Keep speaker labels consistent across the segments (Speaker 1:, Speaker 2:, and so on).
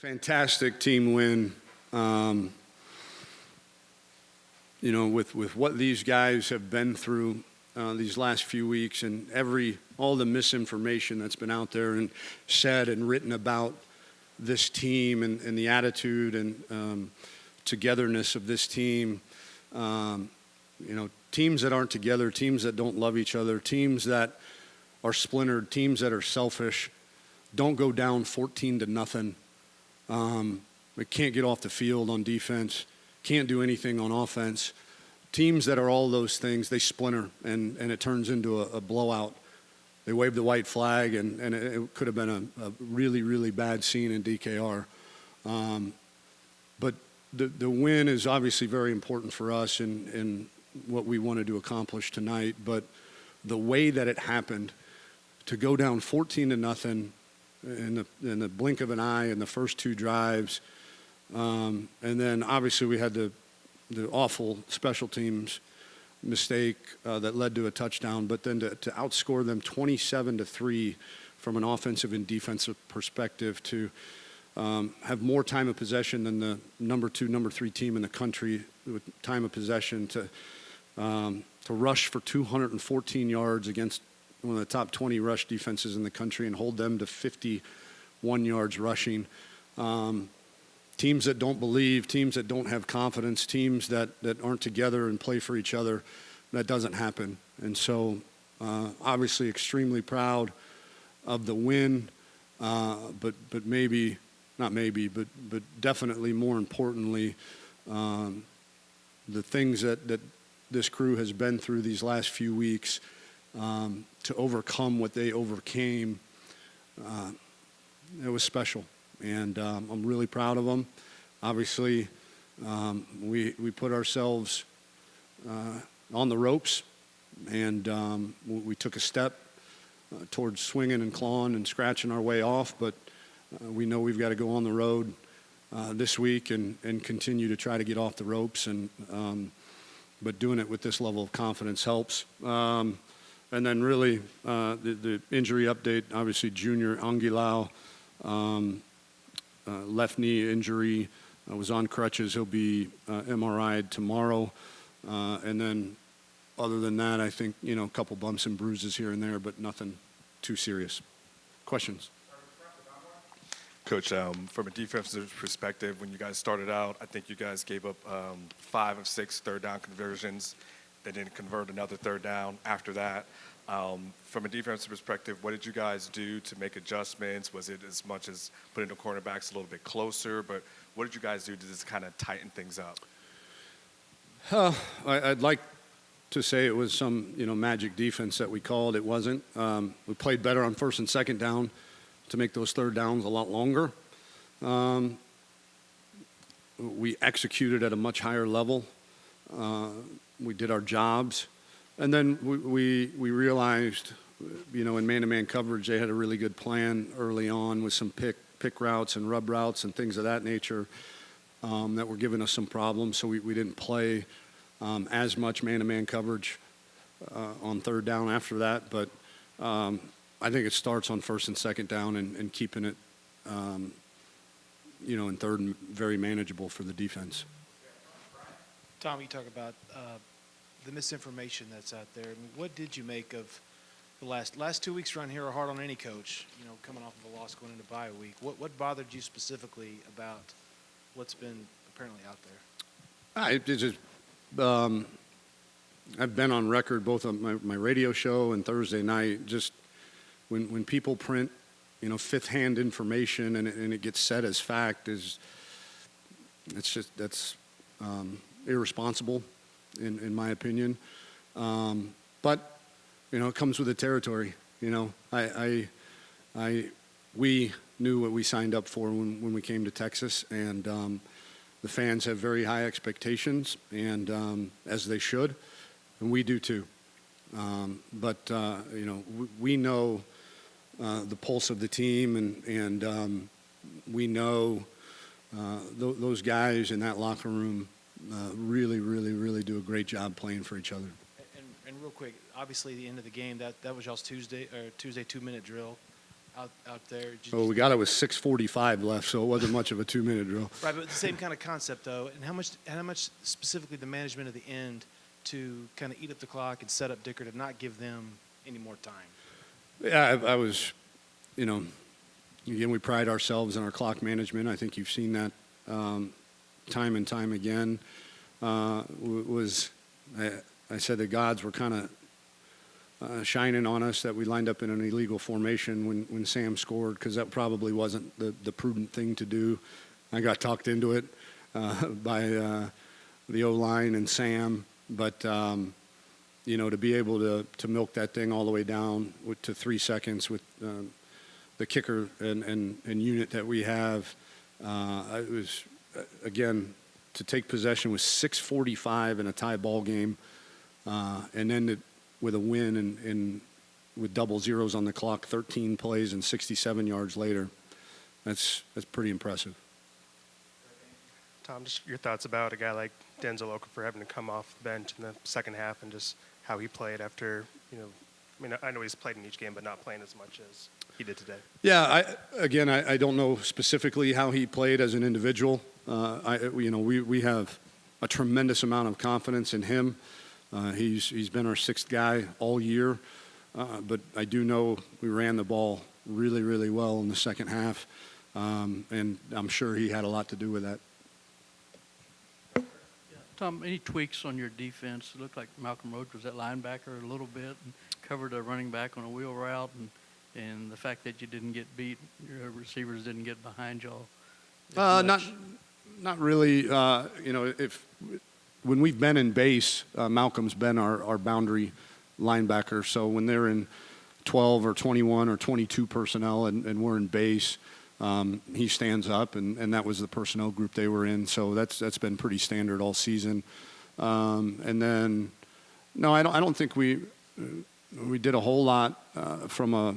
Speaker 1: Fantastic team win. With what these guys have been through these last few weeks and all the misinformation that's been out there and said and written about this team and the attitude and togetherness of this team. Teams that aren't together, teams that don't love each other, teams that are splintered, teams that are selfish, don't go down 14-0. They can't get off the field on defense, can't do anything on offense. Teams that are all those things, they splinter, and it turns into a blowout. They wave the white flag, and it could have been a really, really bad scene in DKR. But the win is obviously very important for us in what we wanted to accomplish tonight. But the way that it happened, to go down 14-0 in the blink of an eye in the first two drives, and then obviously we had the awful special teams mistake that led to a touchdown, but then to outscore them 27-3 from an offensive and defensive perspective, to have more time of possession than the number 2, number 3 team in the country with time of possession, to rush for 214 yards against one of the top 20 rush defenses in the country and hold them to 51 yards rushing. Teams that don't believe, teams that don't have confidence, teams that aren't together and play for each other, that doesn't happen. And so obviously extremely proud of the win, but definitely more importantly, the things that this crew has been through these last few weeks, to overcome what they overcame, it was special. And I'm really proud of them. Obviously, we put ourselves on the ropes, and we took a step towards swinging and clawing and scratching our way off. But we know we've got to go on the road this week and continue to try to get off the ropes. But doing it with this level of confidence helps. And then really the injury update, obviously Junior Anguilao, left knee injury, was on crutches. He'll be MRI'd tomorrow. And then other than that, I think, a couple bumps and bruises here and there, but nothing too serious. Questions?
Speaker 2: Coach, from a defensive perspective, when you guys started out, I think you guys gave up 5 of 6 third down conversions. They didn't convert another third down after that. From a defensive perspective, what did you guys do to make adjustments? Was it as much as putting the cornerbacks a little bit closer? But what did you guys do to just kind of tighten things up?
Speaker 1: I'd like to say it was some, magic defense that we called. It wasn't. We played better on first and second down to make those third downs a lot longer. We executed at a much higher level. We did our jobs. And then we realized, in man-to-man coverage, they had a really good plan early on with some pick routes and rub routes and things of that nature that were giving us some problems. So we didn't play as much man-to-man coverage on third down after that. But I think it starts on first and second down and keeping it, in third and very manageable for the defense.
Speaker 3: Tom, you talk about the misinformation that's out there. I mean, what did you make of the last 2 weeks around here are hard on any coach, coming off of a loss going into bye week. What bothered you specifically about what's been apparently out there?
Speaker 1: I've been on record both on my radio show and Thursday night, just when people print, fifth-hand information and it gets said as fact, that's irresponsible in my opinion. But it comes with the territory. We knew what we signed up for when we came to Texas, and the fans have very high expectations, and as they should, and we do too. But we know the pulse of the team, and we know those guys in that locker room really, really, really do a great job playing for each other.
Speaker 3: And real quick, obviously the end of the game, that was y'all's Tuesday 2-minute drill. out there?
Speaker 1: Oh, we got it with 6:45 left, so it wasn't much of a 2-minute drill.
Speaker 3: Right, but the same kind of concept though. And how much specifically the management of the end to kind of eat up the clock and set up Dicker to not give them any more time?
Speaker 1: Yeah, I was, again, we pride ourselves in our clock management. I think you've seen that time and time again. I said the gods were kind of shining on us that we lined up in an illegal formation when Sam scored, because that probably wasn't the prudent thing to do. I got talked into it by the O-line and Sam, but to be able to milk that thing all the way down to 3 seconds with the kicker and unit that we have, it was, again, to take possession with 6:45 in a tie ball game, and then with a win and with double zeros on the clock, 13 plays and 67 yards later. That's pretty impressive.
Speaker 4: Tom, just your thoughts about a guy like Denzel Okafor having to come off the bench in the second half and just how he played after, I know he's played in each game, but not playing as much as he did today.
Speaker 1: Yeah, I don't know specifically how he played as an individual. We have a tremendous amount of confidence in him. He's been our sixth guy all year, but I do know we ran the ball really, really well in the second half, and I'm sure he had a lot to do with that.
Speaker 5: Tom, any tweaks on your defense? It looked like Malcolm Roach was at linebacker a little bit and covered a running back on a wheel route, and the fact that you didn't get beat, your receivers didn't get behind y'all.
Speaker 1: Not really. When we've been in base, Malcolm's been our boundary linebacker. So when they're in 12 or 21 or 22 personnel and we're in base, he stands up, and that was the personnel group they were in. So that's been pretty standard all season. And then, no, I don't think we did a whole lot from a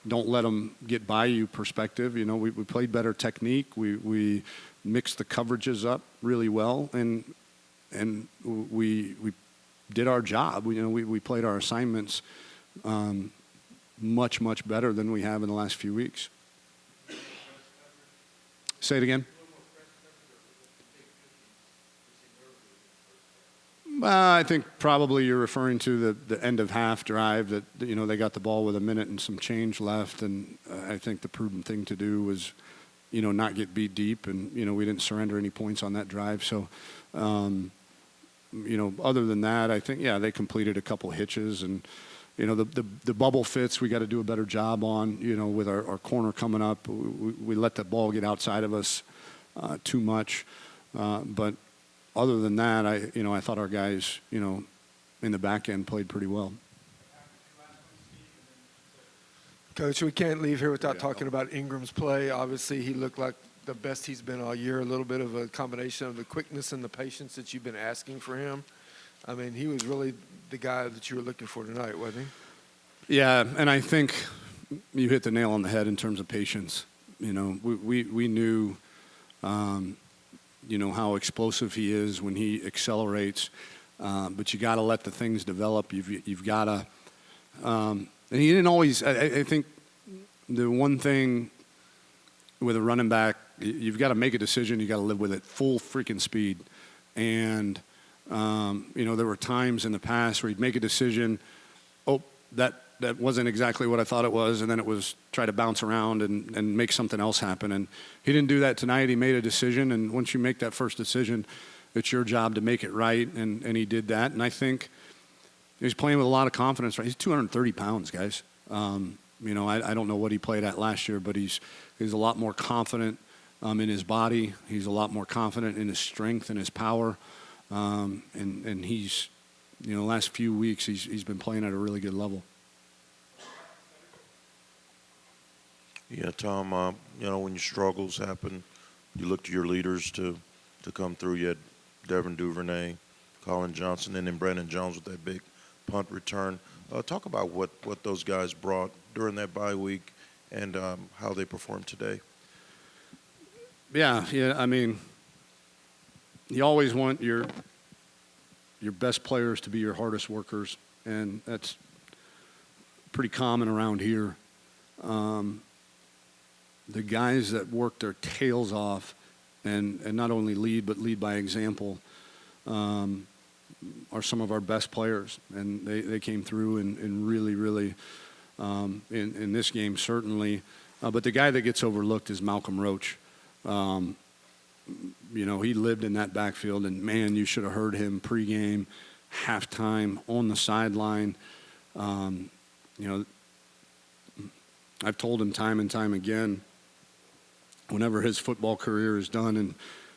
Speaker 1: don't let them get by you perspective. We played better technique. We mixed the coverages up really well, and we did our job. We played our assignments much better than we have in the last few weeks. Say it again. I think probably you're referring to the end of half drive that they got the ball with a minute and some change left, and I think the prudent thing to do was not get beat deep, and we didn't surrender any points on that drive. So other than that, I think they completed a couple hitches, and the bubble fits we got to do a better job on. With our corner coming up, we let the ball get outside of us too much, but other than that, I thought our guys, in the back end played pretty well.
Speaker 6: Coach, we can't leave here without talking about Ingram's play. Obviously, he looked like the best he's been all year, a little bit of a combination of the quickness and the patience that you've been asking for him. I mean, he was really the guy that you were looking for tonight, wasn't he?
Speaker 1: Yeah, and I think you hit the nail on the head in terms of patience. We knew how explosive he is when he accelerates, but you got to let the things develop. You've got to, and he didn't always. I think the one thing with a running back, you've got to make a decision. You got to live with it full freaking speed, and there were times in the past where he'd make a decision. Oh, that wasn't exactly what I thought it was, and then it was try to bounce around and make something else happen. And he didn't do that tonight. He made a decision, and once you make that first decision, it's your job to make it right, and he did that. And I think he's playing with a lot of confidence. Right? He's 230 pounds, guys. I don't know what he played at last year, but he's a lot more confident in his body. He's a lot more confident in his strength and his power. And he's, the last few weeks, he's been playing at a really good level.
Speaker 7: Yeah, Tom, when your struggles happen, you look to your leaders to come through. You had Devin Duvernay, Colin Johnson, and then Brandon Jones with that big punt return. Talk about what those guys brought during that bye week and how they performed today.
Speaker 1: Yeah, I mean, you always want your best players to be your hardest workers, and that's pretty common around here. the guys that work their tails off and not only lead, but lead by example, are some of our best players. And they came through and really, really, in this game, certainly. But the guy that gets overlooked is Malcolm Roach. You know, he lived in that backfield, and, man, you should have heard him pregame, halftime, on the sideline. You know, I've told him time and time again, whenever his football career is done and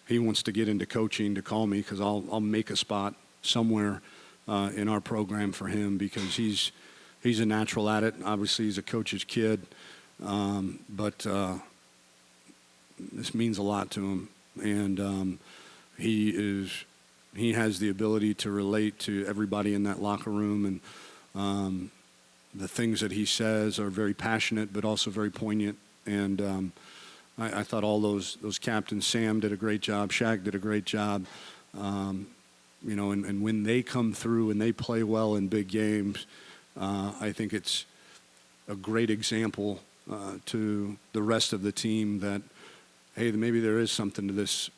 Speaker 1: he wants to get into coaching, to call me, because I'll make a spot somewhere in our program for him, because he's a natural at it. Obviously, he's a coach's kid, but this means a lot to him, and he has the ability to relate to everybody in that locker room, and the things that he says are very passionate, but also very poignant. And I thought all those captains, Sam did a great job, Shaq did a great job. You know, and when they come through and they play well in big games, I think it's a great example to the rest of the team that, hey, maybe there is something to this,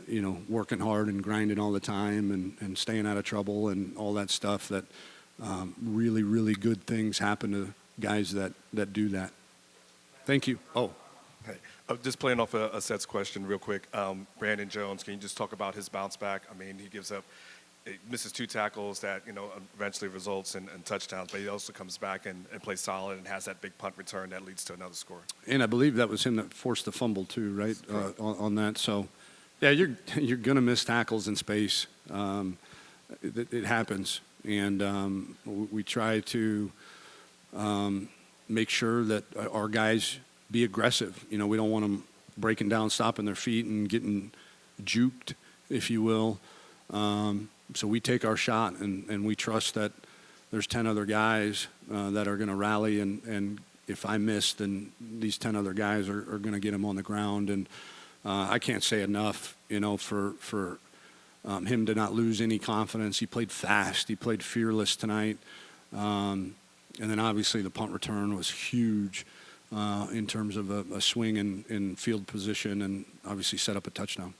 Speaker 1: you know, working hard and grinding all the time and staying out of trouble and all that stuff, that really, really good things happen to guys that do that. Thank you. Oh.
Speaker 2: Hey, just playing off a Seth's question real quick. Brandon Jones, can you just talk about his bounce back? I mean, he misses 2 tackles that, you know, eventually results in touchdowns, but he also comes back and plays solid and has that big punt return that leads to another score.
Speaker 1: And I believe that was him that forced the fumble too, right, on that. So, yeah, you're going to miss tackles in space. It happens. And we try to make sure that our guys be aggressive. You know, we don't want them breaking down, stopping their feet, and getting juked, if you will. So we take our shot, and we trust that there's 10 other guys that are going to rally, and if I miss, then these 10 other guys are going to get him on the ground. And I can't say enough, you know, for him to not lose any confidence. He played fast. He played fearless tonight. And then obviously the punt return was huge in terms of a swing in field position, and obviously set up a touchdown.